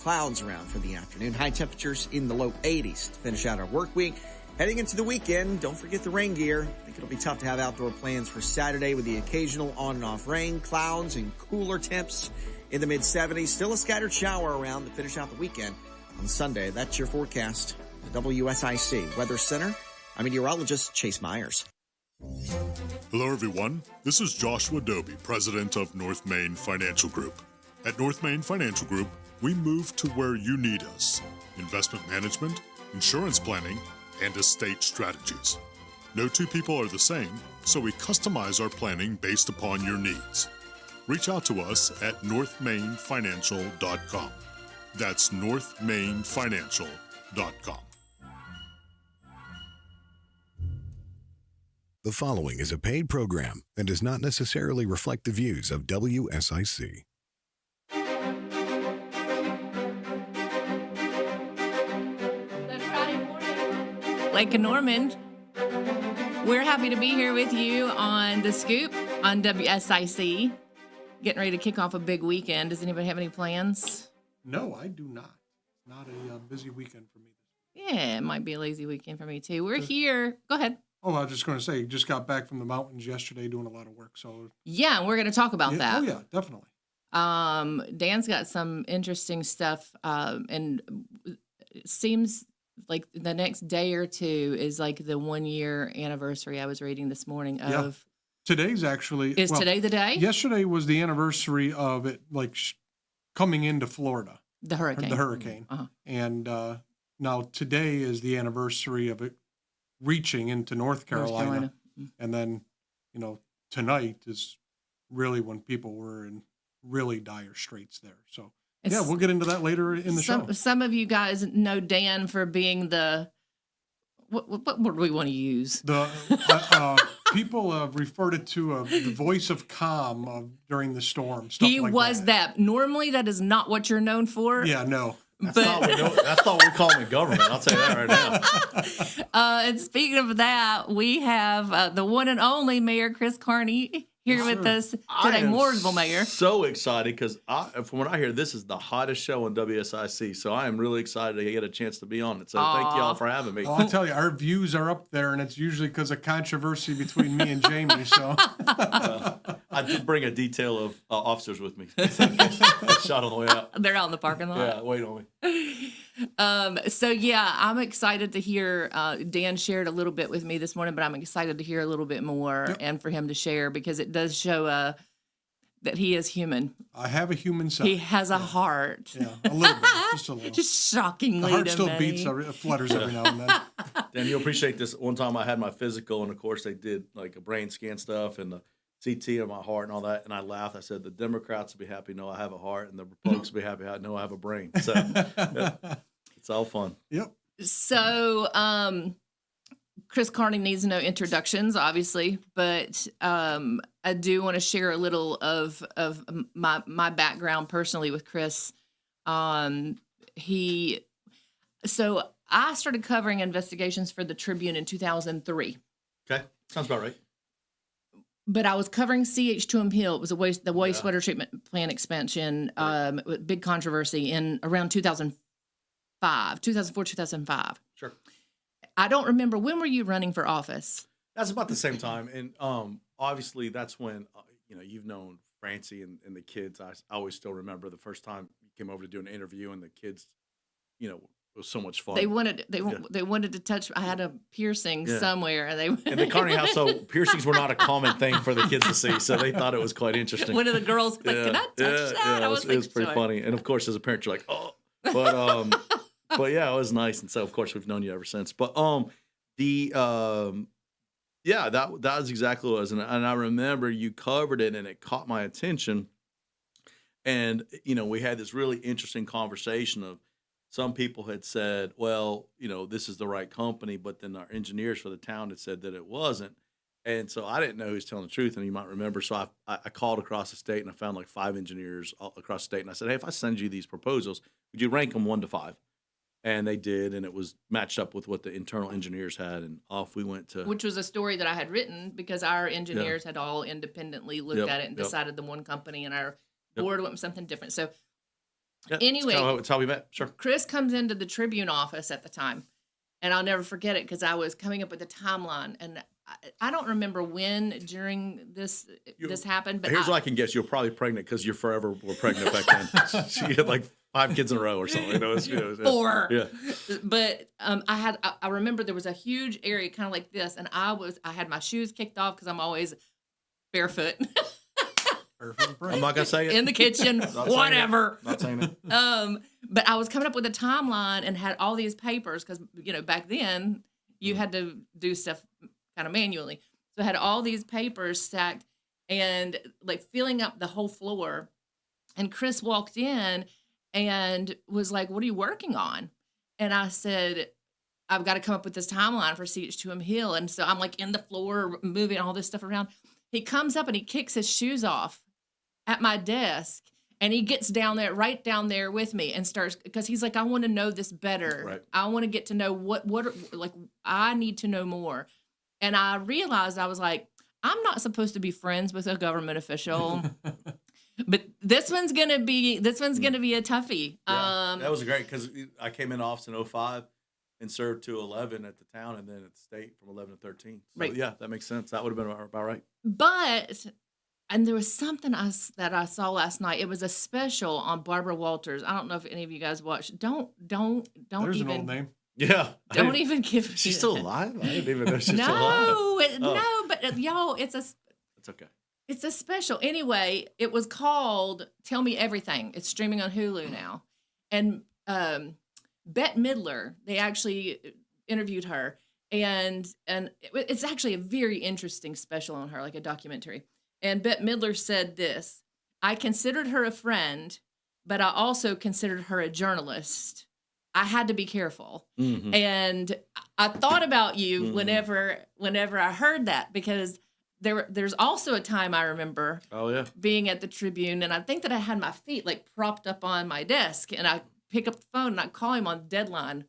clouds around for the afternoon. High temperatures in the low 80s to finish out our work week. Heading into the weekend, don't forget the rain gear. I think it'll be tough to have outdoor plans for Saturday with the occasional on and off rain, clouds, and cooler temps in the mid-70s. Still a scattered shower around to finish out the weekend on Sunday. That's your forecast. The WSIC Weather Center. I'm meteorologist Chase Myers. Hello, everyone. This is Joshua Doby, president of North Main Financial Group. At North Main Financial Group, we move to where you need us. Investment management, insurance planning, and estate strategies. No two people are the same, so we customize our planning based upon your needs. Reach out to us at northmainfinancial.com. That's northmainfinancial.com. The following is a paid program and does not necessarily reflect the views of WSIC. Lake Norman. We're happy to be here with you on The Scoop on WSIC. Getting ready to kick off a big weekend. Does anybody have any plans? No, I do not. Not a busy weekend for me. Yeah, it might be a lazy weekend for me too. We're here. Go ahead. Oh, I was just going to say, just got back from the mountains yesterday doing a lot of work. So yeah, we're going to talk about that. Oh yeah, definitely. Dan's got some interesting stuff, and it seems like the next day or two is like the 1 year anniversary. I was reading this morning of. Yeah. Today's actually. Is today the day? Yesterday was the anniversary of it, like coming into Florida. The hurricane. The hurricane. Uh-huh. And now today is the anniversary of it reaching into North Carolina. And then, tonight is really when people were in really dire straits there. So, yeah, we'll get into that later in the show. Some of you guys know Dan for being the, what word do we want to use? The people referred it to the voice of calm during the storm. He was that. Normally, that is not what you're known for. Yeah, no. That's not what we call him in government. I'll tell you that right now. And speaking of that, we have the one and only Mayor Chris Carney here with us today, Mooresville Mayor. So excited because from what I hear, this is the hottest show on WSIC. So I am really excited to get a chance to be on it. So thank you all for having me. Well, I'll tell you, our views are up there, and it's usually because of controversy between me and Jamie. So I did bring a detail of officers with me. Shot on the way out. They're out in the parking lot. Yeah, wait on me. So yeah, I'm excited to hear. Dan shared a little bit with me this morning, but I'm excited to hear a little bit more and for him to share because it does show that he is human. I have a human side. He has a heart. Yeah, a little bit, just a little. Just shockingly, the heart still many. beats, flutters every now and then. Dan, you'll appreciate this. One time I had my physical, and of course they did like a brain scan stuff and the CT of my heart and all that, and I laughed. I said, the Democrats will be happy to know I have a heart, and the Republicans will be happy to know I have a brain. So it's all fun. Yep. So Chris Carney needs no introductions, obviously, but I do want to share a little of my background personally with Chris. So I started covering investigations for the Tribune in 2003. Okay, sounds about right. But I was covering CH2M Hill. It was the wastewater treatment plant expansion, big controversy in around 2004, 2005. Sure. I don't remember. When were you running for office? That's about the same time. And obviously that's when, you've known Francie and the kids. I always still remember the first time you came over to do an interview and the kids, it was so much fun. They wanted to touch. I had a piercing somewhere, and in the Carney household, piercings were not a common thing for the kids to see, so they thought it was quite interesting. One of the girls like, "Can I touch that?" Yeah, it was pretty funny. And of course, as a parent, you're like, "Oh," but yeah, it was nice. And so, of course, we've known you ever since. But that was exactly what it was, and I remember you covered it, and it caught my attention. And we had this really interesting conversation of. Some people had said, well, this is the right company, but then our engineers for the town had said that it wasn't. And so I didn't know who was telling the truth, and you might remember. So I called across the state, and I found like 5 engineers across the state. And I said, hey, if I send you these proposals, would you rank them 1 to 5? And they did, and it was matched up with what the internal engineers had, and off we went to. Which was a story that I had written because our engineers had all independently looked at it and decided the one company, and our board went with something different. So Yeah, Anyway, it's how we met. Sure. Chris comes into the Tribune office at the time, and I'll never forget it because I was coming up with a timeline, and I don't remember when during this happened. But Here's what I can guess: you're probably pregnant because you forever were pregnant back then. She had like 5 kids in a row or something. You know, it was 4. Yeah. But I remember there was a huge area kind of like this, and I had my shoes kicked off because I'm always barefoot. I'm not gonna say it. In the kitchen, whatever. Not saying it. But I was coming up with a timeline and had all these papers because back then you had to do stuff kind of manually. So I had all these papers stacked and like filling up the whole floor. And Chris walked in and was like, "What are you working on?" And I said, "I've got to come up with this timeline for CH2M Hill." And so I'm like in the floor moving all this stuff around. He comes up and he kicks his shoes off at my desk, and he gets right down there with me and starts, because he's like, "I want to know this better. Right. I want to get to know what I need to know more." And I realized, I was like, I'm not supposed to be friends with a government official, but this one's gonna be a toughie. Yeah, that was great because I came in office in 2005 and served to 11 at the town, and then at the state from 11 to 13. So Right. yeah, that makes sense. That would have been about right. But, and there was something that I saw last night. It was a special on Barbara Walters. I don't know if any of you guys watched. Don't There's even. an old name. Yeah. Don't even give. She's still alive? I didn't even know she's still alive. No, but y'all, it's okay. It's a special. Anyway, it was called Tell Me Everything. It's streaming on Hulu now. And Bette Midler, they actually interviewed her. And it's actually a very interesting special on her, like a documentary. And Bette Midler said this: "I considered her a friend, but I also considered her a journalist. I had to be careful." Mm-hmm. And I thought about you Mm-hmm. whenever I heard that, because there's also a time I remember being at the Tribune, and I think that I had my feet like propped up on my desk, and I pick up the phone and I call him on deadline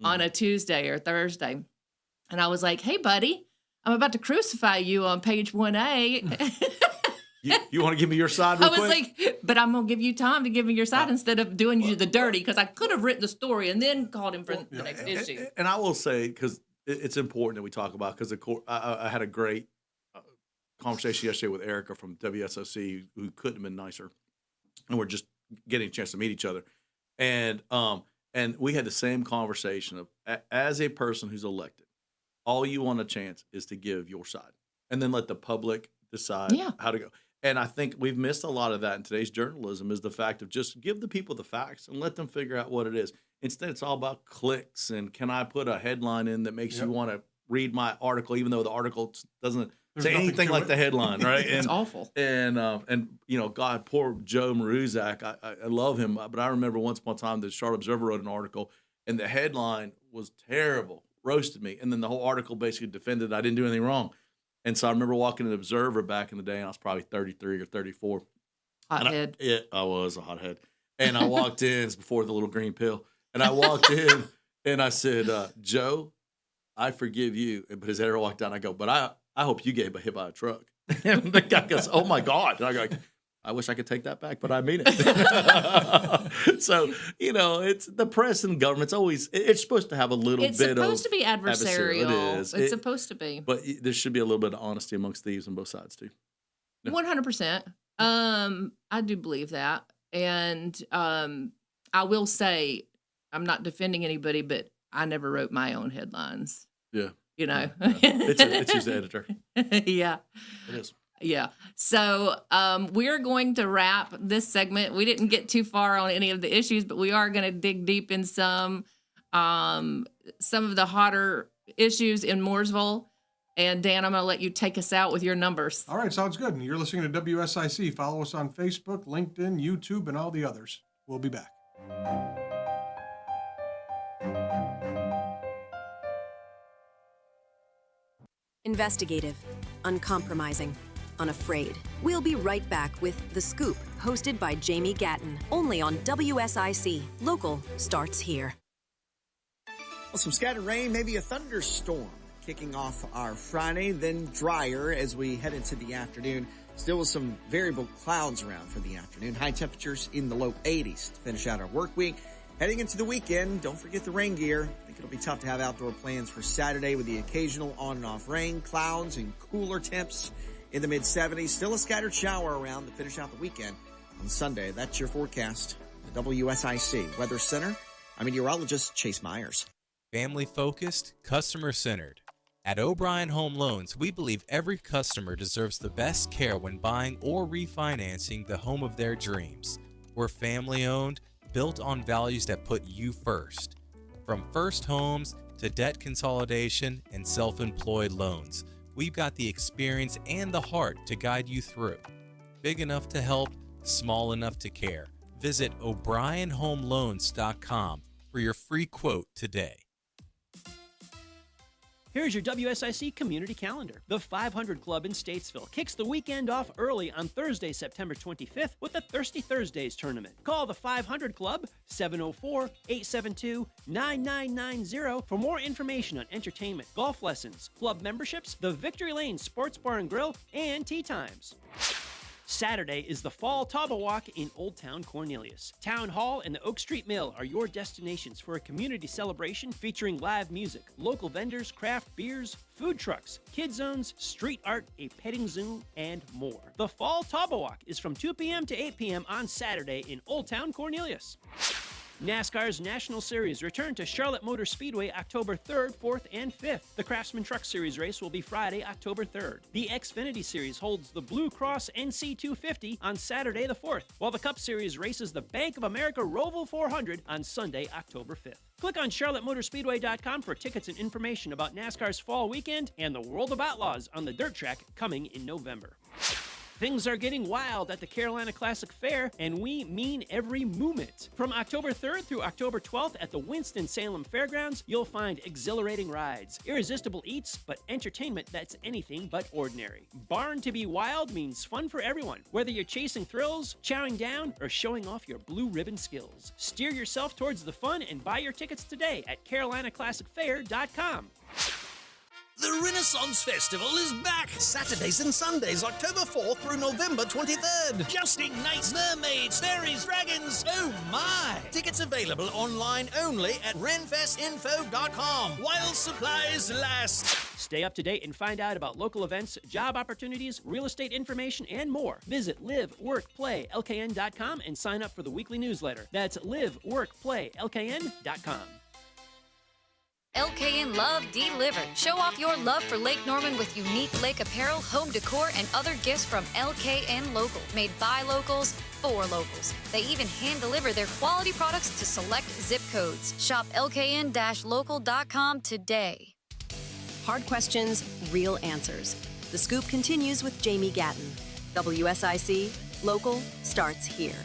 on a Tuesday or Thursday. And I was like, "Hey, buddy, I'm about to crucify you on page 1A." You want to give me your side real I was quick? like, "But I'm going to give you time to give me your side instead of doing you the dirty," because I could have written the story and then called him for the next issue. And I will say, because it's important that we talk about, because I had a great conversation yesterday with Erica from WSOC, who couldn't have been nicer. And we're just getting a chance to meet each other. And we had the same conversation of, as a person who's elected, all you want a chance is to give your side and then let the public decide how to go. And I think we've missed a lot of that in today's journalism, is the fact of just give the people the facts and let them figure out what it is. Instead, it's all about clicks and can I put a headline in that makes you want to read my article, even though the article doesn't say anything like the headline, right? It's awful. And God, poor Joe Maruzak. I love him, but I remember once upon a time the Charlotte Observer wrote an article, and the headline was terrible, roasted me, and then the whole article basically defended I didn't do anything wrong. And so I remember walking to the Observer back in the day, and I was probably 33 or 34. Hothead. I was a hothead. And I walked in, it's before the little green pill, and I walked in and I said, "Joe, I forgive you." But his editor walked down. I go, "But I hope you get hit by a truck." And the guy goes, "Oh my God." And I go, "I wish I could take that back, but I mean it." So, it's the press and government. It's supposed to have a little bit of. It's supposed to be adversarial. It is. It's supposed to be. But there should be a little bit of honesty amongst thieves on both sides too. 100%. I do believe that. And I will say, I'm not defending anybody, but I never wrote my own headlines. Yeah. It's just the editor. Yeah. It is. Yeah. So we're going to wrap this segment. We didn't get too far on any of the issues, but we are going to dig deep in some of the hotter issues in Mooresville. And Dan, I'm going to let you take us out with your numbers. All right, sounds good. You're listening to WSIC. Follow us on Facebook, LinkedIn, YouTube, and all the others. We'll be back. Investigative, uncompromising, unafraid. We'll be right back with The Scoop, hosted by Jaime Gatton, only on WSIC. Local starts here. Well, some scattered rain, maybe a thunderstorm kicking off our Friday, then drier as we head into the afternoon. Still with some variable clouds around for the afternoon. High temperatures in the low 80s to finish out our work week. Heading into the weekend, don't forget the rain gear. I think it'll be tough to have outdoor plans for Saturday with the occasional on and off rain, clouds, and cooler temps in the mid-70s. Still a scattered shower around to finish out the weekend on Sunday. That's your forecast. The WSIC Weather Center. I'm meteorologist Chase Myers. Family-focused, customer-centered. At O'Brien Home Loans, we believe every customer deserves the best care when buying or refinancing the home of their dreams. We're family-owned, built on values that put you first. From first homes to debt consolidation and self-employed loans, we've got the experience and the heart to guide you through. Big enough to help, small enough to care. Visit O'BrienHomeLoans.com for your free quote today. Here's your WSIC community calendar. The 500 Club in Statesville kicks the weekend off early on Thursday, September 25th with the Thirsty Thursdays tournament. Call the 500 Club, 704-872-9990 for more information on entertainment, golf lessons, club memberships, the Victory Lane Sports Bar and Grill, and tea times. Saturday is the Fall Taba Walk in Old Town Cornelius. Town Hall and the Oak Street Mill are your destinations for a community celebration featuring live music, local vendors, craft beers, food trucks, kid zones, street art, a petting zoo, and more. The Fall Taba Walk is from 2 p.m. to 8 p.m. on Saturday in Old Town Cornelius. NASCAR's National Series return to Charlotte Motor Speedway October 3rd, 4th, and 5th. The Craftsman Truck Series race will be Friday, October 3rd. The Xfinity Series holds the Blue Cross NC 250 on Saturday the 4th, while the Cup Series races the Bank of America Roval 400 on Sunday, October 5th. Click on CharlotteMotorSpeedway.com for tickets and information about NASCAR's fall weekend and the World of Outlaws on the dirt track coming in November. Things are getting wild at the Carolina Classic Fair, and we mean every moment. From October 3rd through October 12th at the Winston-Salem Fairgrounds, you'll find exhilarating rides, irresistible eats, but entertainment that's anything but ordinary. Barn to be Wild means fun for everyone, whether you're chasing thrills, chowing down, or showing off your blue ribbon skills. Steer yourself towards the fun and buy your tickets today at CarolinaClassicFair.com. The Renaissance Festival is back! Saturdays and Sundays, October 4th through November 23rd. Jousting, knights, mermaids, fairies, dragons, oh my! Tickets available online only at renfestinfo.com while supplies last. Stay up to date and find out about local events, job opportunities, real estate information, and more. Visit liveworkplaylkn.com and sign up for the weekly newsletter. That's liveworkplaylkn.com. LKN Love Delivered. Show off your love for Lake Norman with unique lake apparel, home decor, and other gifts from LKN Local. Made by locals, for locals. They even hand-deliver their quality products to select zip codes. Shop lkn-local.com today. Hard questions, real answers. The Scoop continues with Jaime Gatton. WSIC, local starts here.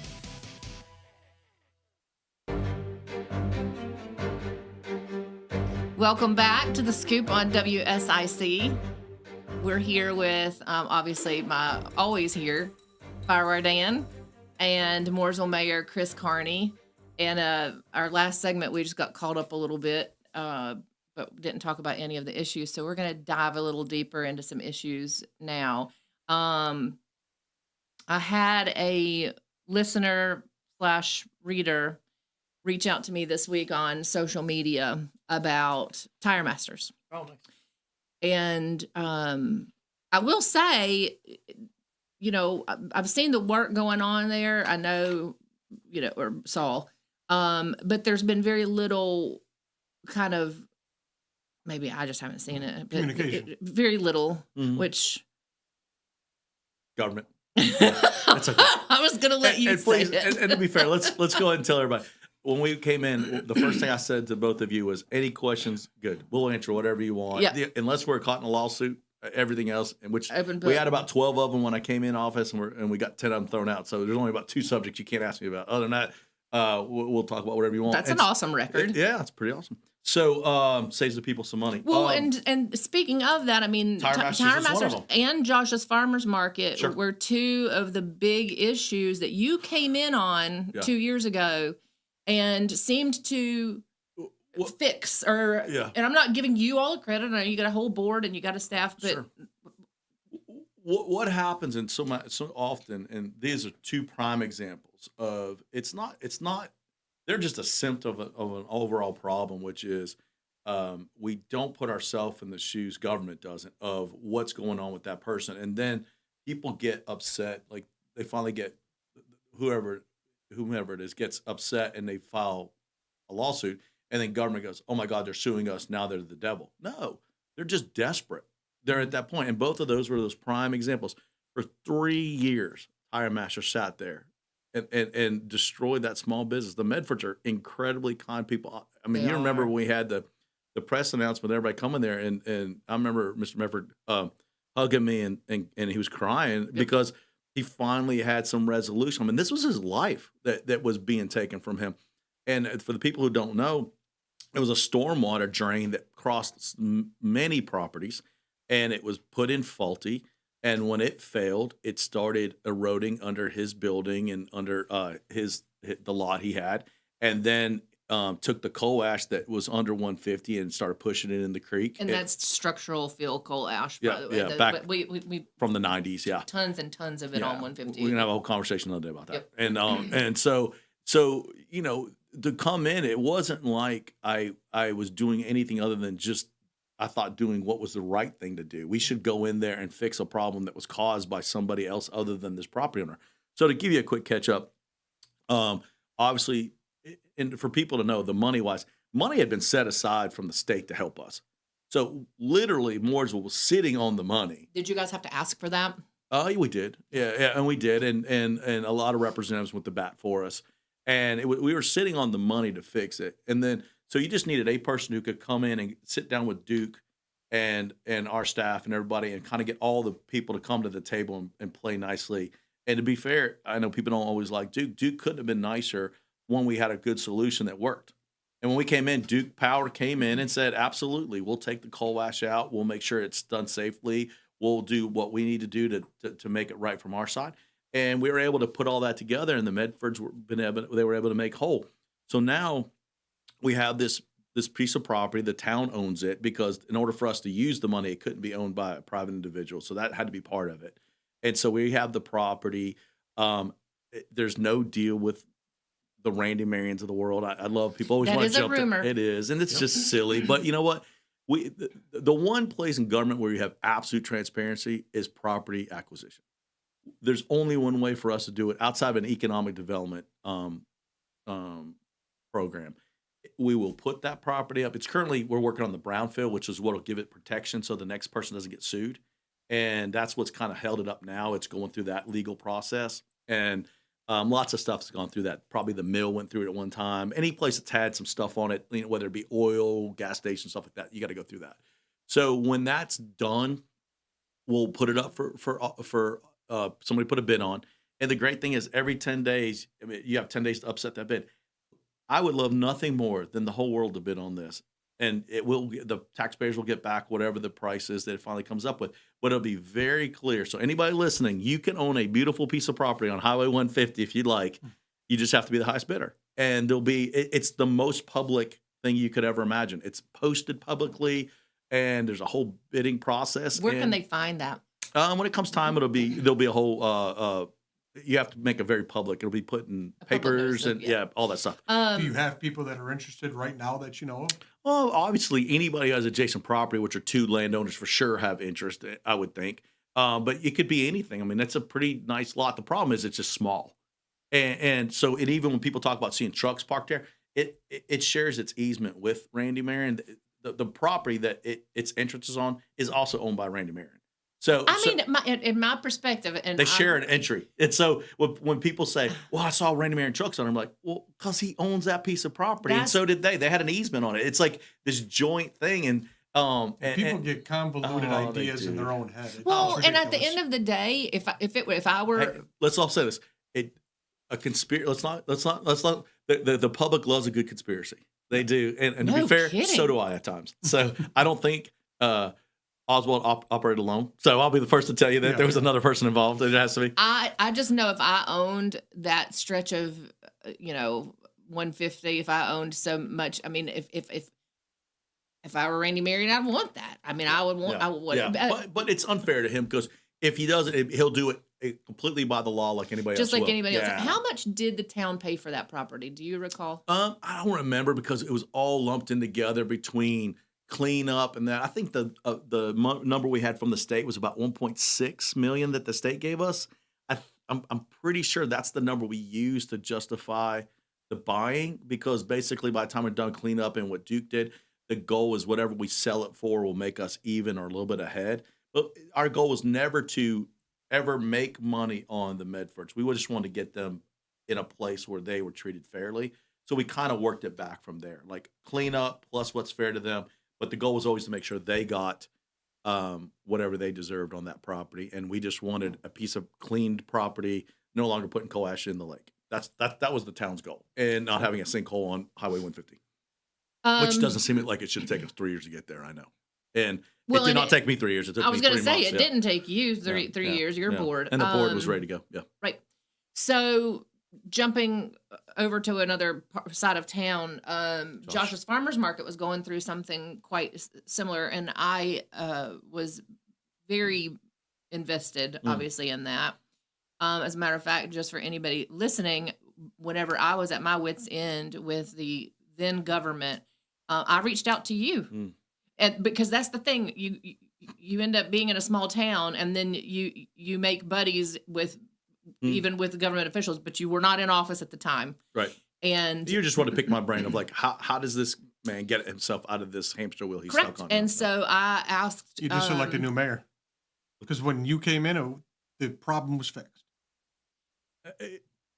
Welcome back to the Scoop on WSIC. We're here with, obviously, my always here, Firewire Dan and Mooresville Mayor Chris Carney. And our last segment, we just got caught up a little bit, but didn't talk about any of the issues. So we're going to dive a little deeper into some issues now. I had a listener/reader reach out to me this week on social media about Tire Masters. Oh, nice. And I will say, you know, I've seen the work going on there. I know, you know, or saw, but there's been very little kind of, maybe I just haven't seen it. But Communication. very little, which. Government. That's okay. I was going to let you say please, it. and to be fair, let's go ahead and tell everybody. When we came in, the first thing I said to both of you was, any questions, good. We'll answer whatever you want. Yeah. Unless we're caught in a lawsuit, everything else, in which Open book. we had about 12 of them when I came in office, and we got 10 of them thrown out. So there's only about 2 subjects you can't ask me about. Other than that, we'll talk about whatever you want. That's an awesome record. Yeah, it's pretty awesome. So saves the people some money. Well, and speaking of that, I mean, Tire Masters is one of them. and Josh's Farmers Market Sure. were 2 of the big issues that you came in on 2 years ago and seemed to fix. And I'm not giving you all the credit. I know you got a whole board and you got a staff, but Sure. what happens in so often, and these are two prime examples of it's not they're just a symptom of an overall problem, which is we don't put ourselves in the shoes, government doesn't, of what's going on with that person, and then people get upset, like they finally get whomever it is gets upset and they file a lawsuit, and then government goes, oh my God, they're suing us, now they're the devil. No, they're just desperate. They're at that point, and both of those were those prime examples. For 3 years, Tire Master sat there and destroyed that small business. The Medfords are incredibly kind people. I mean, you remember when we had the press announcement, everybody coming there, and I remember Mr. Medford hugging me, and he was crying because he finally had some resolution. I mean, this was his life that was being taken from him. And for the people who don't know, it was a stormwater drain that crossed many properties, and it was put in faulty. And when it failed, it started eroding under his building and under the lot he had, and then took the coal ash that was under 150 and started pushing it in the creek. And that's structural fill coal ash. Yeah, by the way. yeah, back we from the 90s. Yeah, tons and tons of it on 150. We can have a whole conversation another day about that. Yep. And so you know, to come in, it wasn't like I was doing anything other than just, I thought, doing what was the right thing to do. We should go in there and fix a problem that was caused by somebody else other than this property owner. So to give you a quick catch up, obviously, and for people to know, the money had been set aside from the state to help us. So literally, Mooresville was sitting on the money. Did you guys have to ask for that? We did, yeah, and we did, and a lot of representatives went to bat for us, and we were sitting on the money to fix it, and then. So you just needed a person who could come in and sit down with Duke and our staff and everybody and kind of get all the people to come to the table and play nicely. And to be fair, I know people don't always like Duke. Duke couldn't have been nicer when we had a good solution that worked. And when we came in, Duke Power came in and said, absolutely, we'll take the coal ash out. We'll make sure it's done safely. We'll do what we need to do to make it right from our side. And we were able to put all that together, and the Medfords were able to make whole. So now we have this piece of property. The town owns it because in order for us to use the money, it couldn't be owned by a private individual. So that had to be part of it. And so we have the property. There's no deal with the Randy Marions of the world. I love people always want to jump. It is, and it's just silly. But you know what? The one place in government where you have absolute transparency is property acquisition. There's only one way for us to do it outside of an economic development program. We will put that property up. It's currently, we're working on the brownfield, which is what will give it protection so the next person doesn't get sued. And that's what's kind of held it up now. It's going through that legal process. And lots of stuff has gone through that. Probably the mill went through it at one time. Any place that's had some stuff on it, whether it be oil, gas station, stuff like that, you got to go through that. So when that's done, we'll put it up for somebody put a bid on. And the great thing is every 10 days, I mean, you have 10 days to upset that bid. I would love nothing more than the whole world to bid on this. And the taxpayers will get back whatever the price is that it finally comes up with. But it'll be very clear. So anybody listening, you can own a beautiful piece of property on Highway 150 if you'd like. You just have to be the highest bidder. And it's the most public thing you could ever imagine. It's posted publicly, and there's a whole bidding process. Where can they find that? When it comes time, there'll be a whole. You have to make it very public. It'll be put in papers and all that stuff. Do you have people that are interested right now that you know of? Well, obviously, anybody who has adjacent property, which are two landowners for sure, have interest, I would think. But it could be anything. I mean, that's a pretty nice lot. The problem is it's just small. And so even when people talk about seeing trucks parked there, it shares its easement with Randy Marion. The property that its entrance is on is also owned by Randy Marion. So in my perspective, and they share an entry. And so when people say, "Well, I saw Randy Marion trucks on," I'm like, "Well, because he owns that piece of property, and so did they. They had an easement on it. It's like this joint thing." And people get convoluted ideas in their own head. And at the end of the day, if I were, let's all say this: a conspiracy. Let's not. The public loves a good conspiracy. They do, and to be fair, so do I at times. So I don't think. Oswald operated alone, so I'll be the first to tell you that there was another person involved. It has to be. I just know if I owned that stretch of 150, if I owned so much, I mean, if I were Randy Marion, I'd want that. I mean, I would want. But it's unfair to him because If he doesn't, he'll do it completely by the law, like anybody else. Just like will. anybody else. Yeah. How much did the town pay for that property? Do you recall? I don't remember because it was all lumped in together between cleanup and that. I think the number we had from the state was about 1.6 million that the state gave us. I'm pretty sure that's the number we used to justify the buying, because basically by the time we're done cleanup and what Duke did, the goal is whatever we sell it for will make us even or a little bit ahead. But our goal was never to ever make money on the Medfords. We just wanted to get them in a place where they were treated fairly. So we kind of worked it back from there, like cleanup plus what's fair to them. But the goal was always to make sure they got whatever they deserved on that property. And we just wanted a piece of cleaned property, no longer putting coal ash in the lake. That was the town's goal, and not having a sinkhole on Highway 150, which doesn't seem like it should take us 3 years to get there. I know, and it did not take me 3 years. It took I was going to say it didn't take you three years. You're bored, and the board was ready to go. Yeah, right. So jumping over to another side of town, Josh's Farmers Market was going through something quite similar, and I was very invested, obviously, in that. As a matter of fact, just for anybody listening, whenever I was at my wit's end with the then government, I reached out to you, and because that's the thing, you end up being in a small town, and then you make buddies with even with the government officials, but you were not in office at the time, right? And you just want to pick my brain of like, how does this man get himself out of this hamster wheel he's stuck on? And so I asked, you just elected a new mayor, because when you came in, the problem was fixed.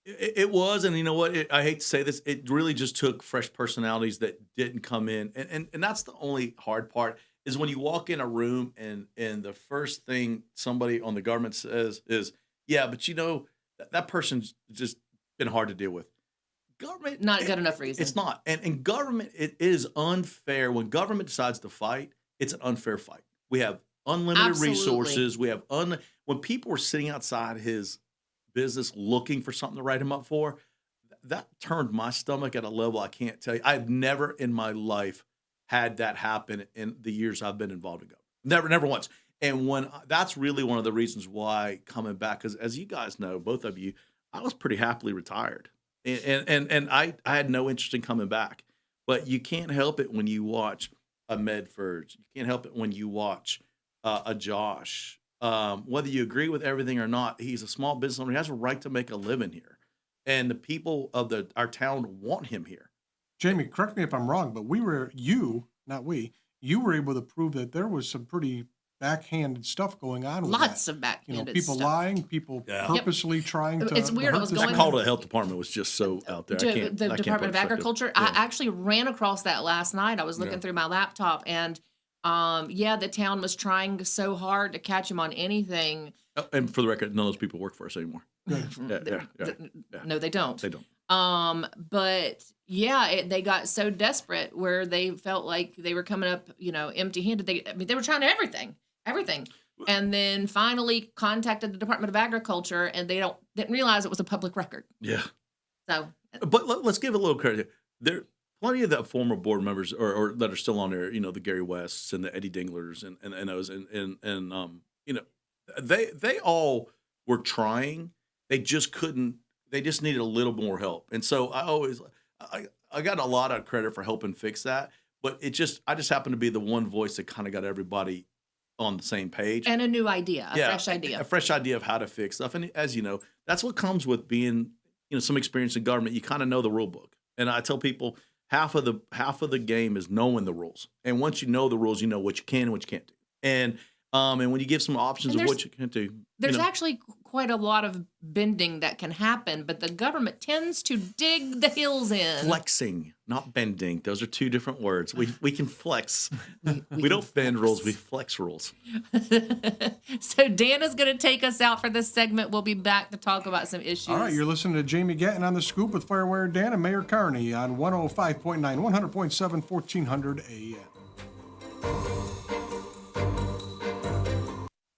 It was, and you know what? I hate to say this. It really just took fresh personalities that didn't come in, and that's the only hard part is when you walk in a room and the first thing somebody on the government says is, "Yeah, but you know that person's just been hard to deal with." Government not good enough reason. It's not, and government it is unfair when government decides to fight. It's an unfair fight. We have unlimited resources. We have when people were sitting outside his business looking for something to write him up for, that turned my stomach at a level I can't tell you. I've never in my life had that happen in the years I've been involved in government. Never once. And that's really one of the reasons why coming back, because as you guys know, both of you, I was pretty happily retired, and I had no interest in coming back. But you can't help it when you watch a Medfords. You can't help it when you watch a Josh. Whether you agree with everything or not, he's a small business owner. He has a right to make a living here, and the people of our town want him here. Jamie, correct me if I'm wrong, but you were able to prove that there was some pretty backhanded stuff going on. Lots of backhanded people stuff. lying, people purposely trying to. It's weird. I was going. That call to the health department was just so out there. The Department of Agriculture. I actually ran across that last night. I was looking through my laptop, and the town was trying so hard to catch him on anything. And for the record, none of those people work for us anymore. No, they don't. They don't. But they got so desperate where they felt like they were coming up, empty-handed. They were trying everything, and then finally contacted the Department of Agriculture, and they didn't realize it was a public record. Yeah. So, but let's give a little credit. There plenty of the former board members or that are still on there. The Gary Wests and the Eddie Dinglers and those and they all were trying. They just couldn't. They just needed a little more help. And so I got a lot of credit for helping fix that. But I just happened to be the one voice that kind of got everybody on the same page. And a new idea, fresh idea. A fresh idea of how to fix stuff. And as you know, that's what comes with being, some experience in government. You kind of know the rule book. And I tell people half of the game is knowing the rules. And once you know the rules, you know what you can and what you can't do. And when you give some options of what you can do. There's actually quite a lot of bending that can happen, but the government tends to dig the heels in. Flexing, not bending. Those are two different words. We can flex. We don't bend rules, we flex rules. So Dan is going to take us out for this segment. We'll be back to talk about some issues. All right, you're listening to Jaime Gatton on the Scoop with Firewire Dan and Mayor Carney on 105.9, 100.7, 1400 AM.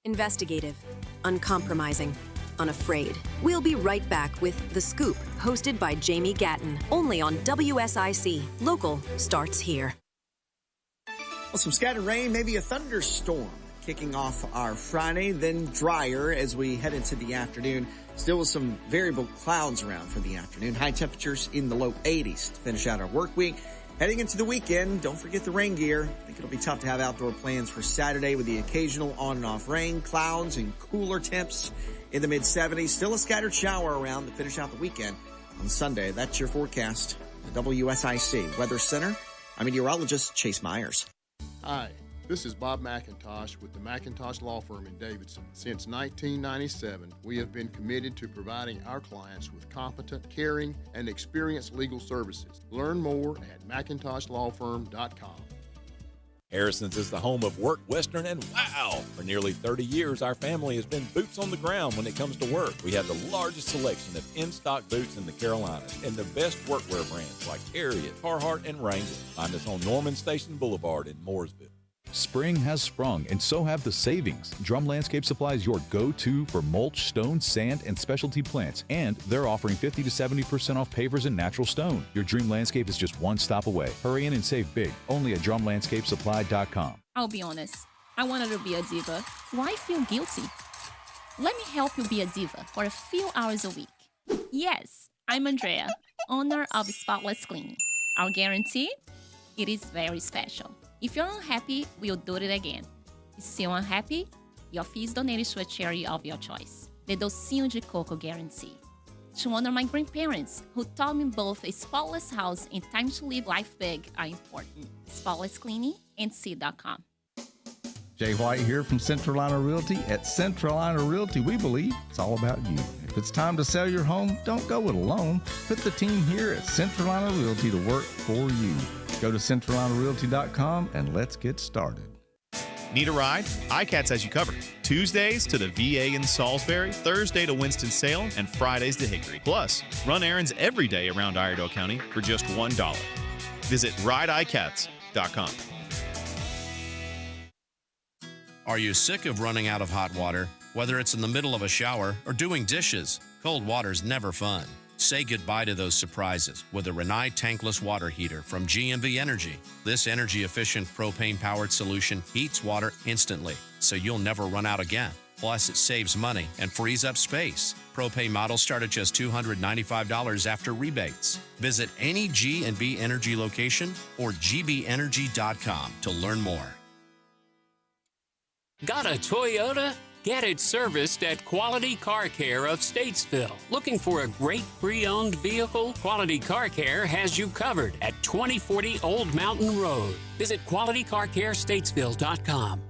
Investigative, uncompromising, unafraid. We'll be right back with The Scoop, hosted by Jaime Gatton, only on WSIC. Local starts here. Well, some scattered rain, maybe a thunderstorm kicking off our Friday, then drier as we head into the afternoon. Still with some variable clouds around for the afternoon. High temperatures in the low 80s to finish out our work week. Heading into the weekend, don't forget the rain gear. I think it'll be tough to have outdoor plans for Saturday with the occasional on and off rain, clouds, and cooler temps in the mid-70s. Still a scattered shower around to finish out the weekend on Sunday. That's your forecast. The WSIC Weather Center. I'm meteorologist Chase Myers. Hi, this is Bob McIntosh with the McIntosh Law Firm in Davidson. Since 1997, we have been committed to providing our clients with competent, caring, and experienced legal services. Learn more at McIntoshLawFirm.com. Harrison's is the home of Work Western, and wow! For nearly 30 years, our family has been boots on the ground when it comes to work. We have the largest selection of in-stock boots in the Carolinas and the best workwear brands like Harriet, Carhartt, and Wrangler. Find us on Norman Station Boulevard in Mooresville. Spring has sprung, and so have the savings. Drum Landscape Supply is your go-to for mulch, stone, sand, and specialty plants, and they're offering 50 to 70% off pavers and natural stone. Your dream landscape is just one stop away. Hurry in and save big, only at drumlandscapesupply.com. I'll be honest, I wanted to be a diva. Why feel guilty? Let me help you be a diva for a few hours a week. Yes, I'm Andrea, owner of Spotless Cleaning. Our guarantee? It is very special. If you're unhappy, we'll do it again. Still unhappy? Your fee is donated to a charity of your choice. The Docinho de Coco Guarantee. To honor my grandparents, who taught me both a spotless house and time to live life big are important. Spotless Cleaning and C.com. Jay White here from Centralina Realty. At Centralina Realty, we believe it's all about you. If it's time to sell your home, don't go it alone. Put the team here at Centralina Realty to work for you. Go to CentralinaRealty.com and let's get started. Need a ride? iCats has you covered. Tuesdays to the VA in Salisbury, Thursday to Winston-Salem, and Fridays to Hickory. Plus, run errands every day around Iredell County for just $1. Visit rideicats.com. Are you sick of running out of hot water? Whether it's in the middle of a shower or doing dishes, cold water's never fun. Say goodbye to those surprises with a Rinnai tankless water heater from GMV Energy. This energy-efficient propane-powered solution heats water instantly, so you'll never run out again. Plus, it saves money and frees up space. Propane models start at just $295 after rebates. Visit any G&B Energy location or gbenergy.com to learn more. Got a Toyota? Get it serviced at Quality Car Care of Statesville. Looking for a great pre-owned vehicle? Quality Car Care has you covered at 2040 Old Mountain Road. Visit QualityCarCareStatesville.com.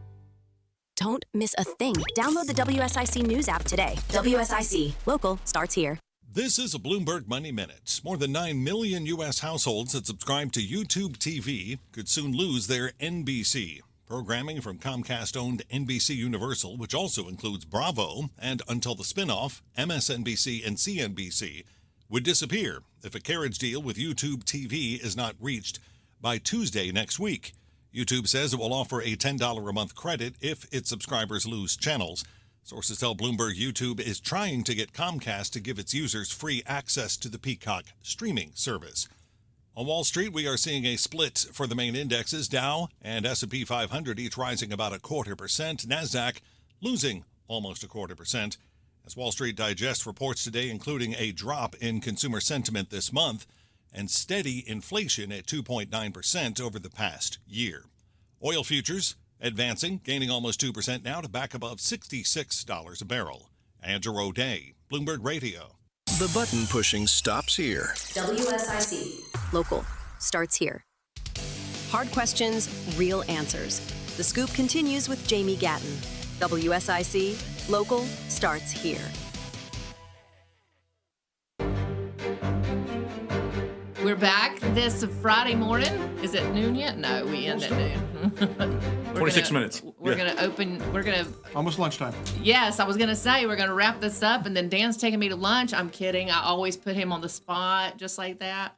Don't miss a thing. Download the WSIC News app today. WSIC. Local starts here. This is a Bloomberg Money Minute. More than 9 million U.S. households that subscribe to YouTube TV could soon lose their NBC. Programming from Comcast-owned NBC Universal, which also includes Bravo, and until the spinoff, MSNBC and CNBC, would disappear if a carriage deal with YouTube TV is not reached by Tuesday next week. YouTube says it will offer a $10 a month credit if its subscribers lose channels. Sources tell Bloomberg YouTube is trying to get Comcast to give its users free access to the Peacock streaming service. On Wall Street, we are seeing a split for the main indexes. Dow and S&P 500 each rising about 0.25%. NASDAQ losing almost 0.25%. As Wall Street digests reports today, including a drop in consumer sentiment this month and steady inflation at 2.9% over the past year. Oil futures advancing, gaining almost 2% now to back above $66 a barrel. Andrew O'Day, Bloomberg Radio. The button pushing stops here. WSIC. Local starts here. Hard questions, real answers. The Scoop continues with Jaime Gatton. WSIC. Local starts here. We're back this Friday morning. Is it noon yet? No, we end at noon. 26 minutes. We're going to almost lunchtime. Yes, I was going to say we're going to wrap this up, and then Dan's taking me to lunch. I'm kidding. I always put him on the spot just like that.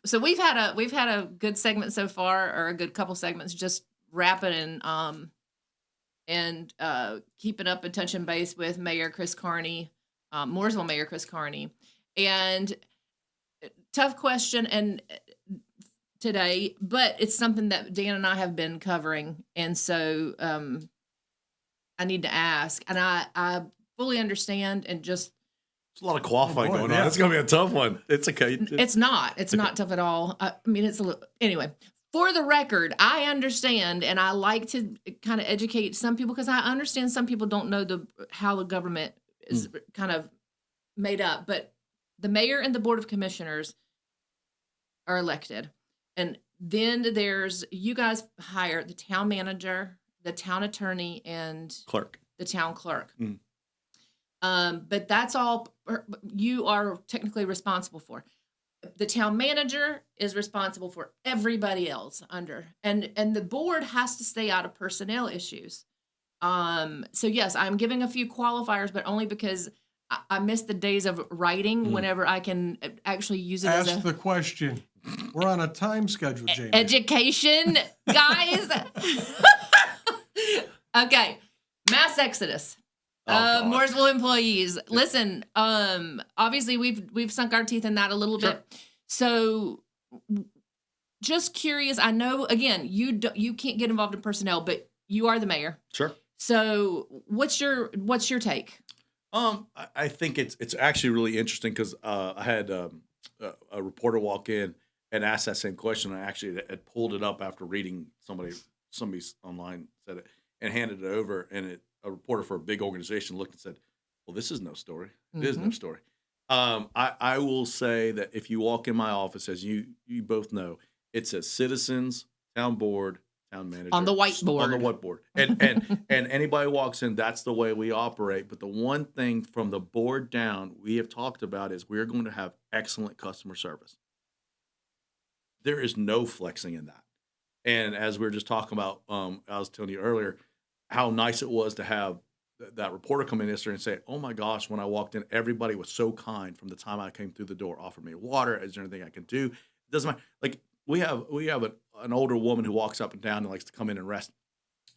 So we've had a good segment so far, or a good couple segments, just wrapping and keeping up and touching base with Mayor Chris Carney, Mooresville Mayor Chris Carney. And tough question, and today, but it's something that Dan and I have been covering. And so I need to ask. And I fully understand and just. There's a lot of qualifying going on. It's going to be a tough one. It's okay. It's not. It's not tough at all. I mean, it's a little. Anyway, for the record, I understand, and I like to kind of educate some people because I understand some people don't know how the government is kind of made up. But the mayor and the board of commissioners are elected, and then there's you guys hire the town manager, the town attorney, and the town clerk. But that's all you are technically responsible for. The town manager is responsible for everybody else under, and the board has to stay out of personnel issues. So yes, I'm giving a few qualifiers, but only because I miss the days of writing whenever I can actually use it Ask the question. We're on a time schedule, Jamie. Education, guys. Okay, mass exodus. Mooresville employees. Listen, obviously we've sunk our teeth in that a little bit. So just curious, I know again, you can't get involved in personnel, but you are the mayor. Sure. So what's your take? I think it's actually really interesting because I had a reporter walk in and ask that same question. I actually had pulled it up after reading somebody's online said it and handed it over, and a reporter for a big organization looked and said, well, this is no story. It is no story. I will say that if you walk in my office, as you both know, it says citizens, town board, town manager. On the whiteboard. On the whiteboard. And anybody walks in, that's the way we operate. But the one thing from the board down we have talked about is we're going to have excellent customer service. There is no flexing in that. And as we were just talking about, I was telling you earlier, how nice it was to have that reporter come in yesterday and say, oh my gosh, when I walked in, everybody was so kind from the time I came through the door, offered me water. Is there anything I can do? It doesn't matter. Like we have an older woman who walks up and down and likes to come in and rest.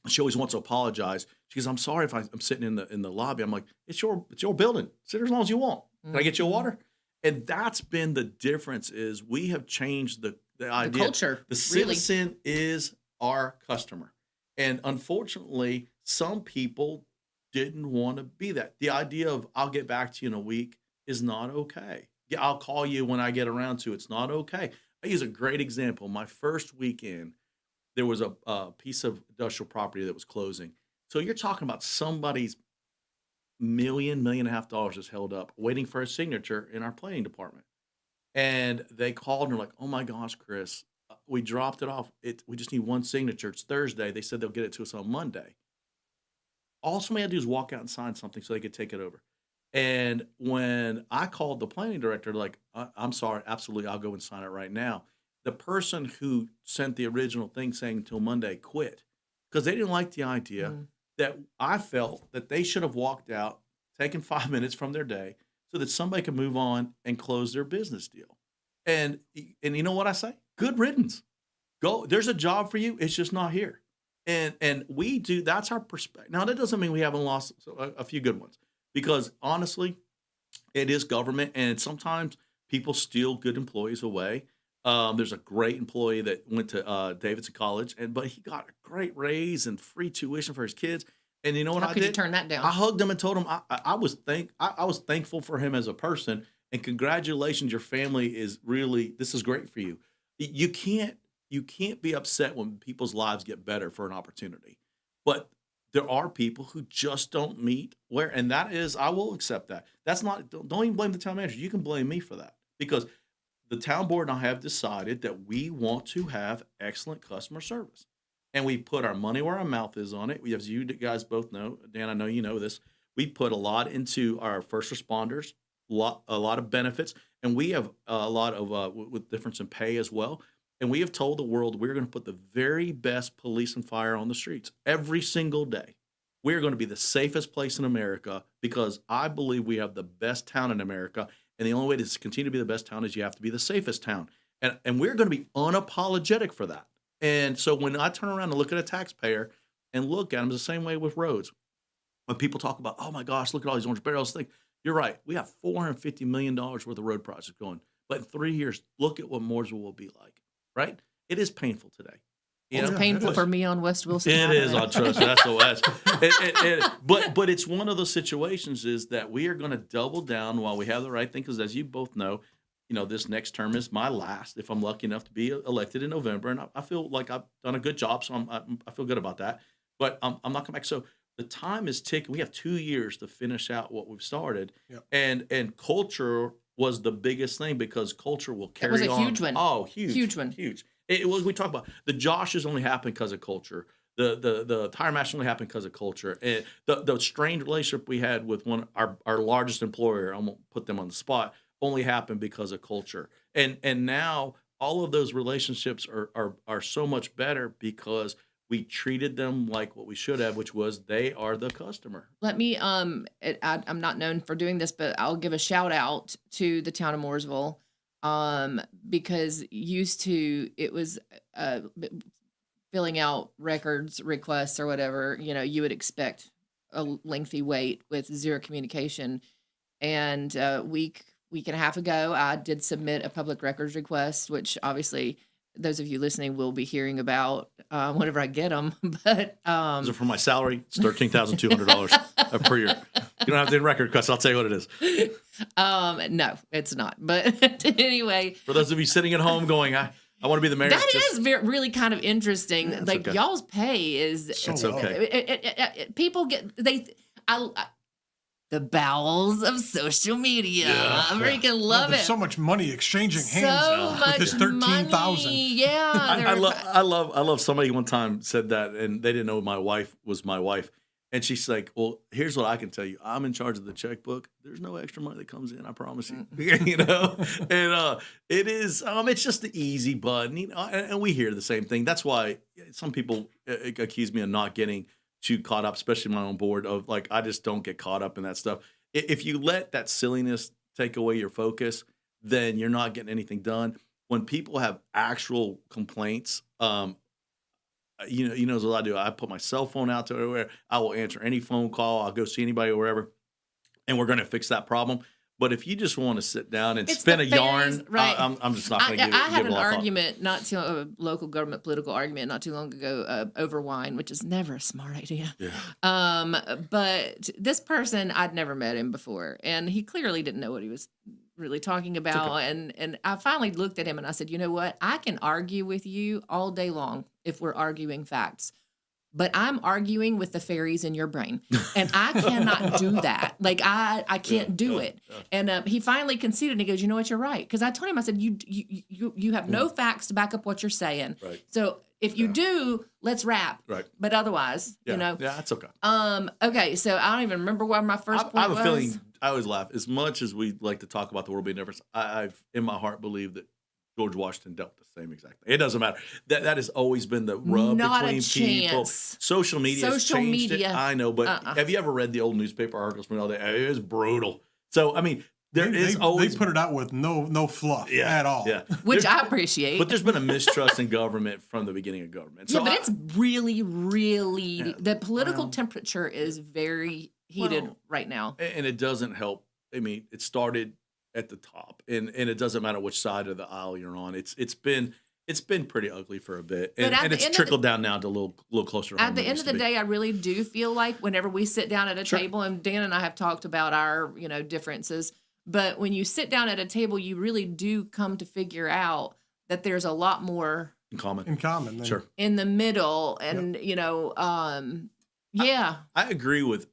She always wants to apologize. She goes, I'm sorry if I'm sitting in the lobby. I'm like, it's your building. Sit there as long as you want. Can I get you water? And that's been the difference is we have changed the idea. The culture. The citizen is our customer. And unfortunately, some people didn't want to be that. The idea of I'll get back to you in a week is not okay. Yeah, I'll call you when I get around to it. It's not okay. I use a great example. My first weekend, there was a piece of industrial property that was closing. So you're talking about somebody's $1.5 million is held up waiting for a signature in our planning department. And they called and were like, oh my gosh, Chris, we dropped it off. We just need one signature. It's Thursday. They said they'll get it to us on Monday. All somebody had to do is walk out and sign something so they could take it over. And when I called the planning director, like, I'm sorry, absolutely, I'll go and sign it right now. The person who sent the original thing saying until Monday quit because they didn't like the idea that I felt that they should have walked out, taken 5 minutes from their day so that somebody could move on and close their business deal. And you know what I say? Good riddance. Go. There's a job for you. It's just not here. And we do. That's our perspective. Now that doesn't mean we haven't lost a few good ones because honestly, it is government, and sometimes people steal good employees away. There's a great employee that went to Davidson College, but he got a great raise and free tuition for his kids. And you know what I did? How could you turn that down? I hugged him and told him I was thankful for him as a person. And congratulations, your family is really, this is great for you. You can't be upset when people's lives get better for an opportunity. But there are people who just don't meet where, and that is, I will accept that. That's not, don't even blame the town manager. You can blame me for that because the town board and I have decided that we want to have excellent customer service. And we put our money where our mouth is on it. We, as you guys both know, Dan, I know you know this, we put a lot into our first responders, a lot of benefits, and we have a lot of with difference in pay as well. And we have told the world we're going to put the very best police and fire on the streets every single day. We're going to be the safest place in America because I believe we have the best town in America. And the only way to continue to be the best town is you have to be the safest town. And we're going to be unapologetic for that. And so when I turn around and look at a taxpayer and look at them, it's the same way with roads. When people talk about, oh my gosh, look at all these orange barrels, think, you're right. We have $450 million worth of road projects going. But in 3 years, look at what Mooresville will be like, right? It is painful today. It's painful for me on West Wilson. It is on trust. That's the West. But it's one of those situations is that we are going to double down while we have the right thing. Because as you both know, this next term is my last. If I'm lucky enough to be elected in November, and I feel like I've done a good job, so I feel good about that. But I'm not coming back. So the time is ticking. We have 2 years to finish out what we've started, and culture was the biggest thing because culture will carry on. It was a huge one. Oh, huge one. Huge. It was. We talk about the Joshes only happened because of culture. The tire match only happened because of culture. And the strained relationship we had with our largest employer, I won't put them on the spot, only happened because of culture. And now all of those relationships are so much better because we treated them like what we should have, which was they are the customer. Let me I'm not known for doing this, but I'll give a shout out to the town of Mooresville. Because used to, it was filling out records, requests, or whatever, you would expect a lengthy wait with zero communication. And week and a half ago, I did submit a public records request, which obviously those of you listening will be hearing about whenever I get them. But those are for my salary. It's $13,200 per year. You don't have to do record requests. I'll tell you what it is. No, it's not. But anyway, for those of you sitting at home going, I want to be the mayor. That is really kind of interesting. Yeah, like okay. Y'all's pay is it's okay. People get the bowels of social media. I freaking love There's it. so much money exchanging hands So with much this 13,000. Yeah, I love somebody one time said that, and they didn't know my wife was my wife. And she's like, well, here's what I can tell you. I'm in charge of the checkbook. There's no extra money that comes in. I promise you. And it is, it's just the easy button, and we hear the same thing. That's why some people accuse me of not getting too caught up, especially my own board of like, I just don't get caught up in that stuff. If you let that silliness take away your focus, then you're not getting anything done. When people have actual complaints, you know what I do. I put my cell phone out to everywhere. I will answer any phone call. I'll go see anybody or wherever, and we're going to fix that problem. But if you just want to sit down and spin a yarn, right. I'm just not going to give it. I had give it an a lot of argument, a local government political argument, not too long ago over wine, which is never a smart idea. Yeah. But this person, I'd never met him before, and he clearly didn't know what he was really talking about. Okay. And I finally looked at him and I said, you know what? I can argue with you all day long if we're arguing facts. But I'm arguing with the fairies in your brain, and I cannot do that. Like I can't do it. And he finally conceded. And he goes, "You know what? You're right." Because I told him, I said, "You have no facts to back up what you're saying. Right. So if you do, let's rap. Right. But otherwise, Yeah, that's okay. Okay. So I don't even remember what my first point was. I have a feeling. I always laugh. As much as we like to talk about the world being different, I've in my heart believe that George Washington dealt the same exact thing. It doesn't matter. That has always been the rub between people. Social media has changed it. I know, but have you ever read the old newspaper articles from all day? It is brutal. So I mean, they put it out with no fluff at all. Yeah, which I appreciate. But there's been a mistrust in government from the beginning of government. So but it's really, really the political temperature is very heated right now, and it doesn't help. I mean, it started at the top, and it doesn't matter which side of the aisle you're on. It's been pretty ugly for a bit, and it's trickled down now to a little closer. At the end of the day, I really do feel like whenever we sit down at a table, and Dan and I have talked about our differences, but when you sit down at a table, you really do come to figure out that there's a lot more in common. Sure. In the middle, and yeah. I agree with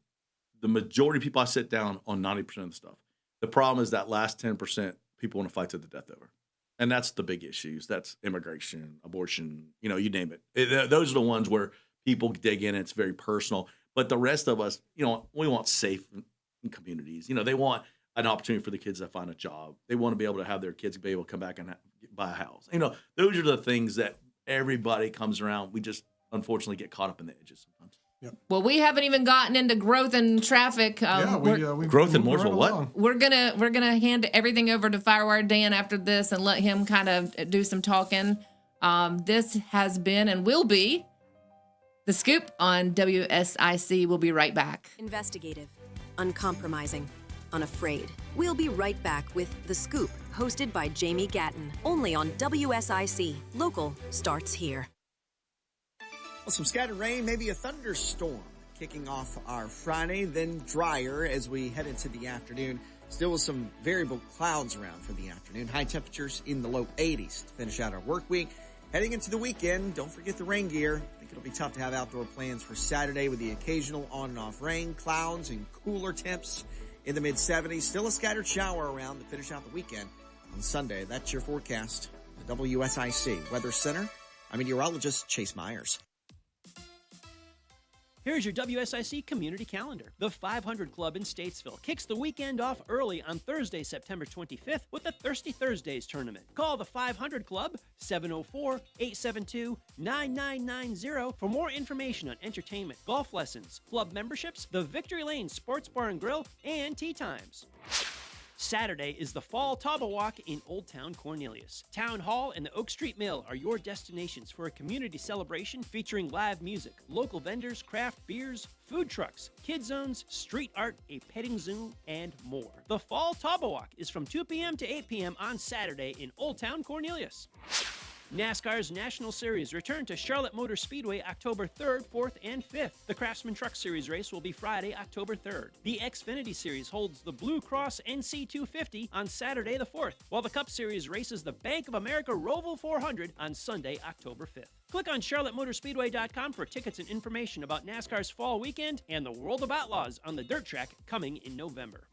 the majority of people I sit down on 90% of the stuff. The problem is that last 10% people want to fight to the death over. And that's the big issues. That's immigration, abortion, you name it. Those are the ones where people dig in and it's very personal. But the rest of us, we want safe communities. They want an opportunity for the kids to find a job. They want to be able to have their kids be able to come back and buy a house. Those are the things that everybody comes around. We just unfortunately get caught up in the edges sometimes. Yep. Well, we haven't even gotten into growth and traffic. We growth in Mooresville. What? We're gonna hand everything over to Firewire Dan after this and let him kind of do some talking. This has been and will be The Scoop on WSIC. We'll be right back. Investigative, uncompromising, unafraid. We'll be right back with The Scoop, hosted by Jaime Gatton, only on WSIC. Local starts here. Well, some scattered rain, maybe a thunderstorm kicking off our Friday, then drier as we head into the afternoon. Still with some variable clouds around for the afternoon. High temperatures in the low 80s to finish out our work week. Heading into the weekend, don't forget the rain gear. I think it'll be tough to have outdoor plans for Saturday with the occasional on and off rain, clouds, and cooler temps in the mid-70s. Still a scattered shower around to finish out the weekend on Sunday. That's your forecast. The WSIC Weather Center. I'm meteorologist Chase Myers. Here's your WSIC community calendar. The 500 Club in Statesville kicks the weekend off early on Thursday, September 25th with the Thirsty Thursdays tournament. Call the 500 Club, 704-872-9990 for more information on entertainment, golf lessons, club memberships, the Victory Lane Sports Bar and Grill, and tea times. Saturday is the Fall Taba Walk in Old Town Cornelius. Town Hall and the Oak Street Mill are your destinations for a community celebration featuring live music, local vendors, craft beers, food trucks, kid zones, street art, a petting zoo, and more. The Fall Taba Walk is from 2 p.m. to 8 p.m. on Saturday in Old Town Cornelius. NASCAR's National Series return to Charlotte Motor Speedway October 3rd, 4th, and 5th. The Craftsman Truck Series race will be Friday, October 3rd. The Xfinity Series holds the Blue Cross NC 250 on Saturday the 4th, while the Cup Series races the Bank of America Roval 400 on Sunday, October 5th. Click on CharlotteMotorSpeedway.com for tickets and information about NASCAR's fall weekend and the World of Outlaws on the dirt track coming in November.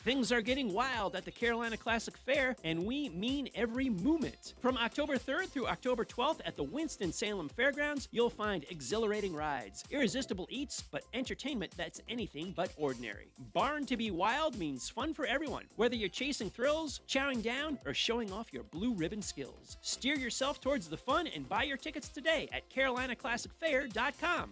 Things are getting wild at the Carolina Classic Fair, and we mean every moment. From October 3rd through October 12th at the Winston-Salem Fairgrounds, you'll find exhilarating rides, irresistible eats, but entertainment that's anything but ordinary. Barn to be Wild means fun for everyone, whether you're chasing thrills, chowing down, or showing off your blue ribbon skills. Steer yourself towards the fun and buy your tickets today at CarolinaClassicFair.com.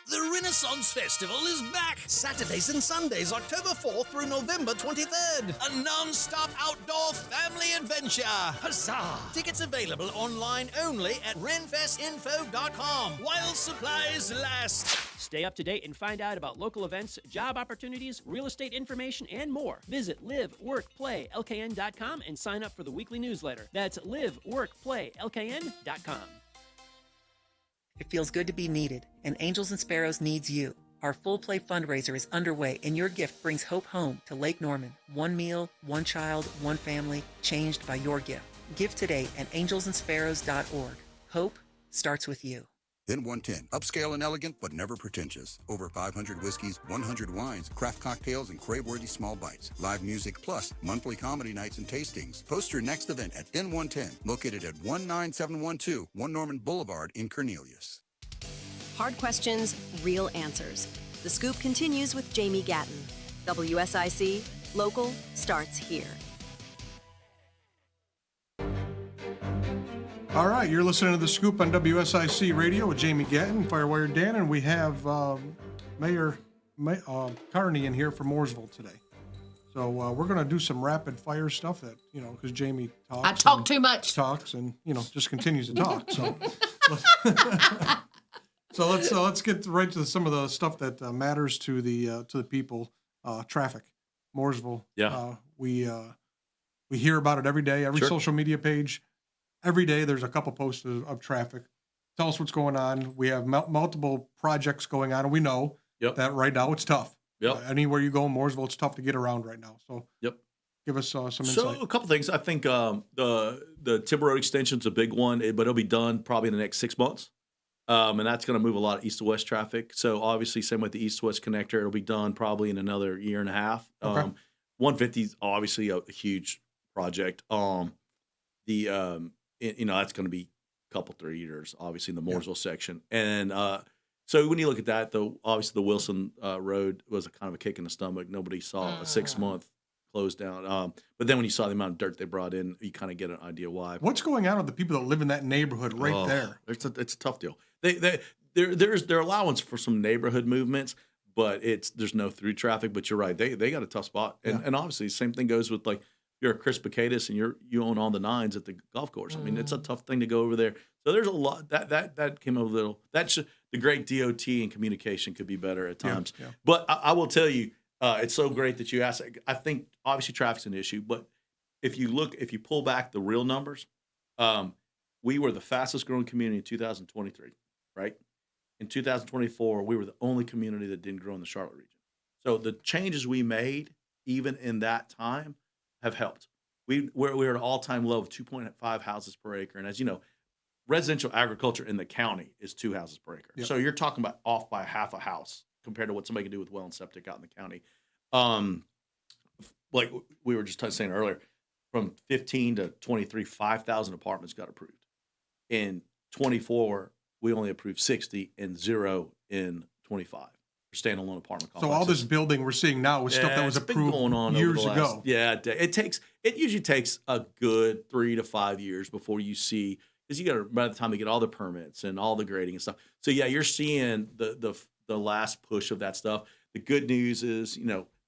The Renaissance Festival is back! Saturdays and Sundays, October 4th through November 23rd. A non-stop outdoor family adventure. Huzzah! Tickets available online only at renfestinfo.com while supplies last. Stay up to date and find out about local events, job opportunities, real estate information, and more. Visit liveworkplaylkn.com and sign up for the weekly newsletter. That's liveworkplaylkn.com. It feels good to be needed, and Angels and Sparrows needs you. Our Full Play fundraiser is underway, and your gift brings hope home to Lake Norman. One meal, one child, one family, changed by your gift. Give today at angelsandsparrows.org. Hope starts with you. Then 110. Upscale and elegant, but never pretentious. Over 500 whiskeys, 100 wines, craft cocktails, and crave-worthy small bites. Live music plus monthly comedy nights and tastings. Post your next event at N110, located at 19712 1 Norman Boulevard in Cornelius. Hard questions, real answers. The Scoop continues with Jaime Gatton. WSIC, local starts here. All right, you're listening to The Scoop on WSIC Radio with Jaime Gatton, Firewire Dan, and we have Mayor Carney in here from Mooresville today. So we're going to do some rapid fire stuff that, because Jaime talks. I talk too much. Talks and, just continues to talk. So let's get right to some of the stuff that matters to the people. Traffic, Mooresville. Yeah. We hear about it every day, every social media page. Every day there's a couple posts of traffic. Tell us what's going on. We have multiple projects going on, and we know that right now it's tough. Anywhere you go in Mooresville, it's tough to get around right now. So give us some insight. So a couple things. I think the Timber Road extension's a big one, but it'll be done probably in the next 6 months. And that's going to move a lot of east to west traffic. So obviously, same with the east-west connector, it'll be done probably in another year and a half. 150 is obviously a huge project. That's going to be a couple, 3 years, obviously, in the Mooresville section. And so when you look at that, though, obviously the Wilson Road was a kind of a kick in the stomach. Nobody saw a 6-month close down. But then when you saw the amount of dirt they brought in, you kind of get an idea why. What's going on with the people that live in that neighborhood there? It's a tough deal. There's their allowance for some neighborhood movements, but there's no through traffic. But you're right, they got a tough spot. And obviously, the same thing goes with you're a Chris Picatus and you own all the nines at the golf course. I mean, it's a tough thing to go over there. So there's a lot that came a little. That's the great DOT and communication could be better at times. But I will tell you, It's so great that you asked. I think obviously traffic's an issue, but if you pull back the real numbers, we were the fastest growing community in 2023, right? In 2024, we were the only community that didn't grow in the Charlotte region. So the changes we made, even in that time, have helped. We're at an all-time low of 2.5 houses per acre. And as you know, residential agriculture in the county is 2 houses per acre. Yep. So you're talking about off by half a house compared to what somebody can do with well and septic out in the county. Like we were just saying earlier, from 15 to 23, 5,000 apartments got approved. In 24, we only approved 60 and 0 in 25 for standalone apartment complexes. So all this building we're seeing now is stuff that was approved going on years ago. Yeah, it usually takes a good 3 to 5 years before you see, because you got to, by the time they get all the permits and all the grading and stuff. So yeah, you're seeing the last push of that stuff. The good news is,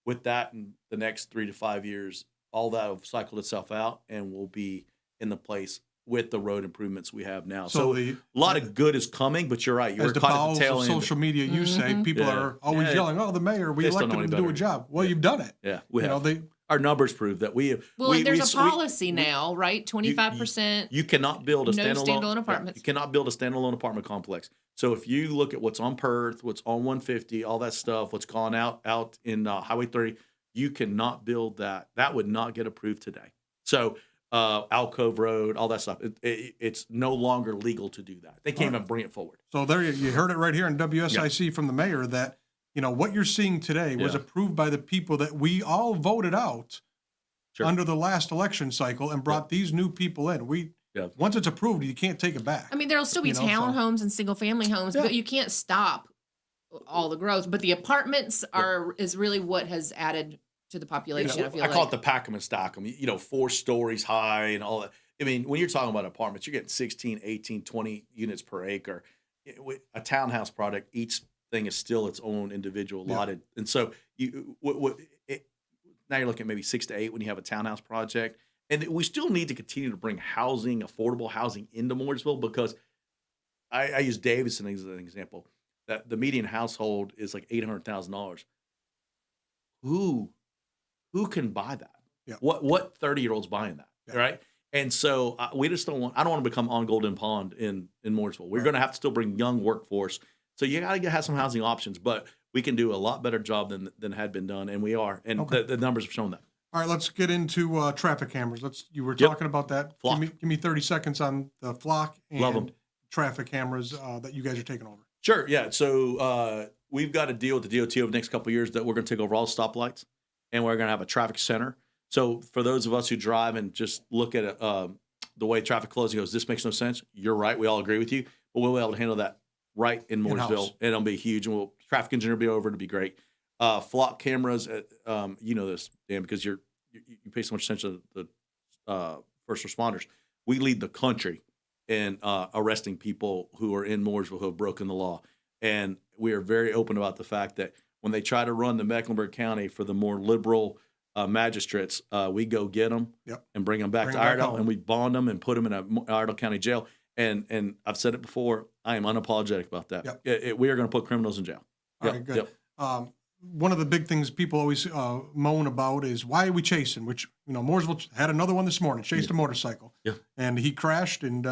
with that in the next 3 to 5 years, all that will cycle itself out and will be in the place with the road improvements we have now. So a lot of good is coming, but you're right. You're as the caught at bowels the tail of end. social media, you say, people are always yelling, "Oh, the mayor, we They just elected don't him know to any do a better. job." Well, you've done it. Yeah, we have. Our numbers prove that we have. Well, and there's a policy now, right? 25%. You cannot build a no standalone Yeah, apartments. you cannot build a standalone apartment complex. So if you look at what's on Perth, what's on 150, all that stuff, what's gone out in Highway 30, you cannot build that. That would not get approved today. So Alcove Road, all that stuff, it's no longer legal to do that. They can't even bring it forward. So there you heard it right here in WSIC from the mayor that, what you're seeing today was approved by the people that we all voted out under the last election cycle and brought these new people in. Once it's approved, you can't take it back. I mean, there'll still be townhomes and single family homes, but you can't stop all the growth. But the apartments is really what has added to the population. I call it the pack 'em and stack 'em. 4 stories high and all that. I mean, when you're talking about apartments, you're getting 16, 18, 20 units per acre. A townhouse product, each thing is still its own individual allotted. And so now you're looking at maybe 6 to 8 when you have a townhouse project. And we still need to continue to bring housing, affordable housing into Mooresville, because I use Davidson as an example. That the median household is like $800,000. Who can buy that? Yeah. What 30-year-old's buying that, right? And so we just don't want. I don't want to become on Golden Pond in Mooresville. We're going to have to still bring young workforce. So you got to have some housing options, but we can do a lot better job than had been done, and we are. And the numbers have shown that. All right, let's get into traffic cameras. You were talking about that. Flock. Give me 30 seconds on the flock Love 'em. and traffic cameras that you guys are taking over. Sure, yeah. So we've got a deal with the DOT over the next couple of years that we're going to take over all stoplights, and we're going to have a traffic center. So for those of us who drive and just look at the way traffic flows and goes, this makes no sense. You're right. We all agree with you, but we'll be able to handle that right in Mooresville. In-house. And it'll be huge. And traffic engineer will be over. It'll be great. Flock cameras, you know this, Dan, because you pay so much attention to the first responders. We lead the country in arresting people who are in Mooresville who have broken the law. And we are very open about the fact that when they try to run the Mecklenburg County for the more liberal magistrates, we go get them and bring them back to Iredell, and we bond them and put them in a Iredell County jail. And I've said it before, I am unapologetic about that. We are going to put criminals in jail. All right, good. One of the big things people always moan about is why are we chasing? Which, Mooresville had another one this morning, chased a motorcycle. Yeah. And he crashed and,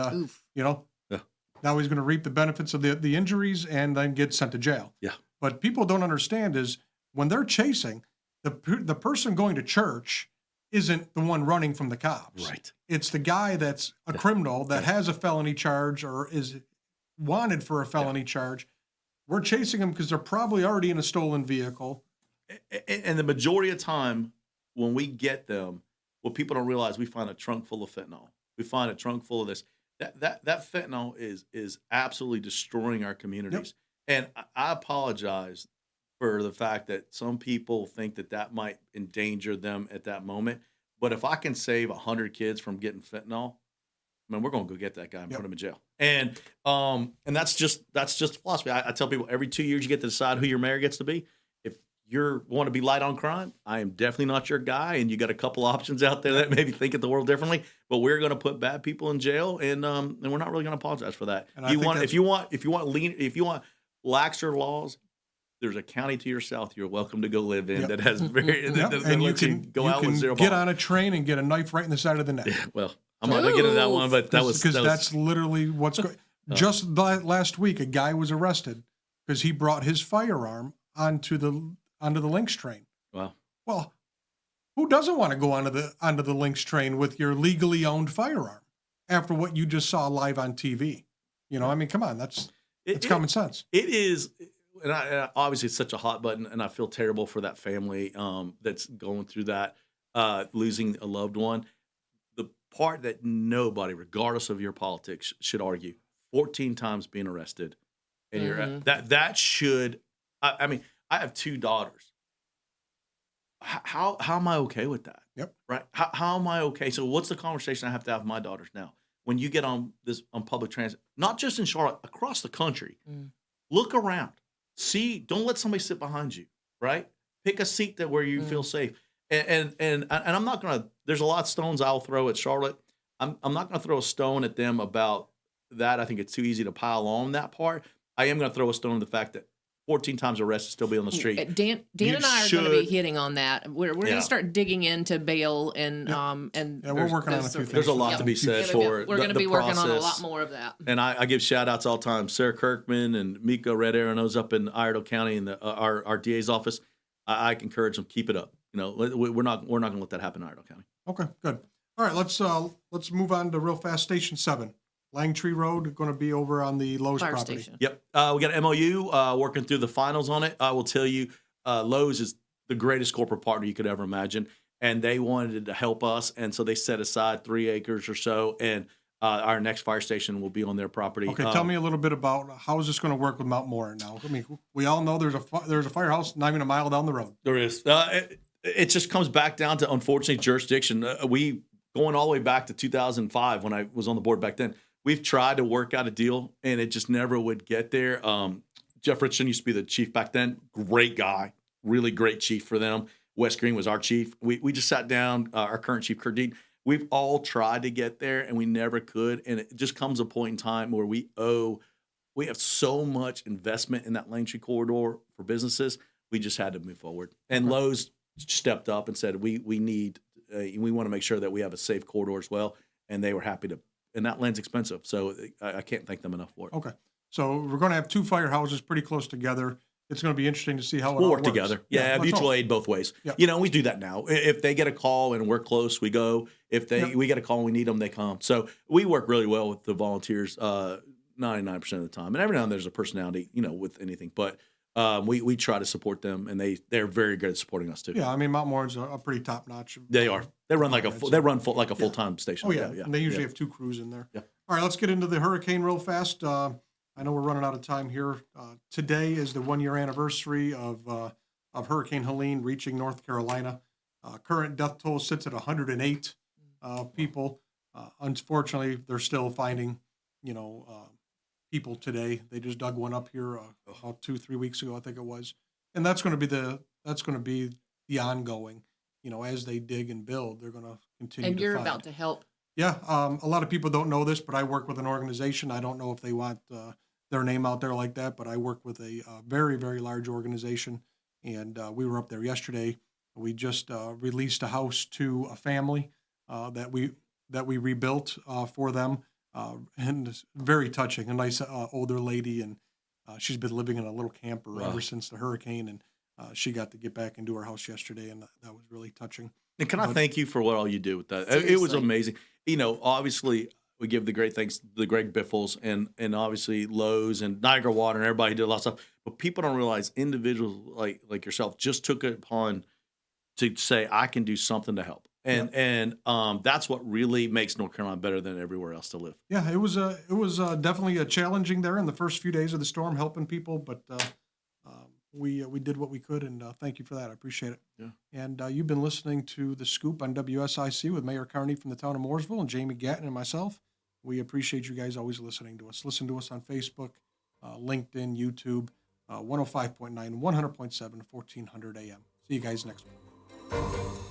now he's going to reap the benefits of the injuries and then get sent to jail. Yeah. But people don't understand is when they're chasing, the person going to church isn't the one running from the cops. Right. It's the guy that's a criminal that has a felony charge or is wanted for a felony charge. We're chasing them because they're probably already in a stolen vehicle. And the majority of time when we get them, what people don't realize, we find a trunk full of fentanyl. We find a trunk full of this. That fentanyl is absolutely destroying our communities. And I apologize for the fact that some people think that might endanger them at that moment. But if I can save 100 kids from getting fentanyl, man, we're going to go get that guy and put him in jail. And that's just philosophy. I tell people every 2 years you get to decide who your mayor gets to be. If you want to be light on crime, I am definitely not your guy. And you got a couple options out there that maybe think of the world differently. But we're going to put bad people in jail, and we're not really going to apologize for that. If you want laxer laws, there's a county to your south you're welcome to go live in that has and that you lets you can go out with zero get bomb. on a train and get a knife right in the side of the neck. Well, I'm not going to get into that one, but that's literally what's going. Just last week, a guy was arrested because he brought his firearm onto the Lynx train. Wow. Well, who doesn't want to go onto the Lynx train with your legally owned firearm after what you just saw live on TV? You know, I mean, come on, that's common sense. It is, and obviously it's such a hot button, and I feel terrible for that family that's going through that, losing a loved one. The part that nobody, regardless of your politics, should argue: 14 times being arrested, and you're that should. I mean, I have 2 daughters. How am I okay with that? Yep. Right. How am I okay? So what's the conversation I have to have with my daughters now? When you get on public transit, not just in Charlotte, across the country, look around, see, don't let somebody sit behind you, right? Pick a seat where you feel safe. And I'm not going to, there's a lot of stones I'll throw at Charlotte. I'm not going to throw a stone at them about that. I think it's too easy to pile on that part. I am going to throw a stone at the fact that 14 times arrested, still be on the street. Dan and I are going to be hitting on that. We're going to start digging into bail and we're working on a few things. There's a lot to be said for we're going to be working on a lot more of that. And I give shout outs all the time. Sarah Kirkman and Miko Red Arrows up in Iredell County in our DA's office. I encourage them, keep it up. You know, we're not going to let that happen in Iredell County. Okay, good. All right, let's move on to real fast. Station 7. Langtree Road, going to be over on the Lowe's Fire property. station. Yep. We got an MOU working through the finals on it. I will tell you, Lowe's is the greatest corporate partner you could ever imagine. And they wanted to help us. And so they set aside 3 acres or so. And our next fire station will be on their property. Okay, tell me a little bit about how is this going to work with Mount Moore now? I mean, we all know there's a firehouse not even a mile down the road. There is. It just comes back down to, unfortunately, jurisdiction. We, going all the way back to 2005 when I was on the board back then, we've tried to work out a deal, and it just never would get there. Jeff Richardson used to be the chief back then. Great guy, really great chief for them. Wes Green was our chief. We just sat down, our current chief, Kurt Dean. We've all tried to get there, and we never could. And it just comes a point in time where we have so much investment in that Langtree corridor for businesses. We just had to move forward. And Lowe's stepped up and said, we want to make sure that we have a safe corridor as well. And they were happy to. And that land's expensive, so I can't thank them enough for it. Okay, so we're going to have 2 firehouses pretty close together. It's going to be interesting to see how we'll it all work works. together. Yeah, mutual aid both ways. Yep. You know, we do that now. If they get a call and we're close, we go. If we get a call and we need them, they come. So we work really well with the volunteers 99% of the time. And every now and then there's a personality, you know, with anything. But we try to support them, and they're very good at supporting us too. Yeah, I mean, Mount Moore's a pretty top notch. They are. They run like a full time station. Oh yeah, and they usually have 2 crews in there. Yeah. All right, let's get into the hurricane real fast. I know we're running out of time here. Today is the 1-year anniversary of Hurricane Helene reaching North Carolina. Current death toll sits at 108 people. Unfortunately, they're still finding, people today. They just dug one up here about 2-3 weeks ago, I think it was, and that's going to be the ongoing. As they dig and build, they're going to continue. And you're find. about to help. Yeah, a lot of people don't know this, but I work with an organization. I don't know if they want their name out there like that, but I work with a very, very large organization, and we were up there yesterday. We just released a house to a family that we rebuilt for them, and it's very touching. A nice older lady, and she's been living in a little camper ever since the hurricane, and she got to get back into her house yesterday, and that was really touching. And can I thank you for what all you do with that? Seriously. It was amazing. Obviously we give the great thanks to the Greg Biffles and obviously Lowe's and Niagara Water and everybody did a lot of stuff. But people don't realize individuals like yourself just took it upon to say, I can do something to help. And that's what really makes North Carolina better than everywhere else to live. Yeah, it was definitely a challenging there in the first few days of the storm, helping people, but we did what we could, and thank you for that. I appreciate it. Yeah. And you've been listening to The Scoop on WSIC with Mayor Carney from the town of Mooresville and Jaime Gatton and myself. We appreciate you guys always listening to us. Listen to us on Facebook, LinkedIn, YouTube, 105.9, 100.7, 1400 AM. See you guys next week.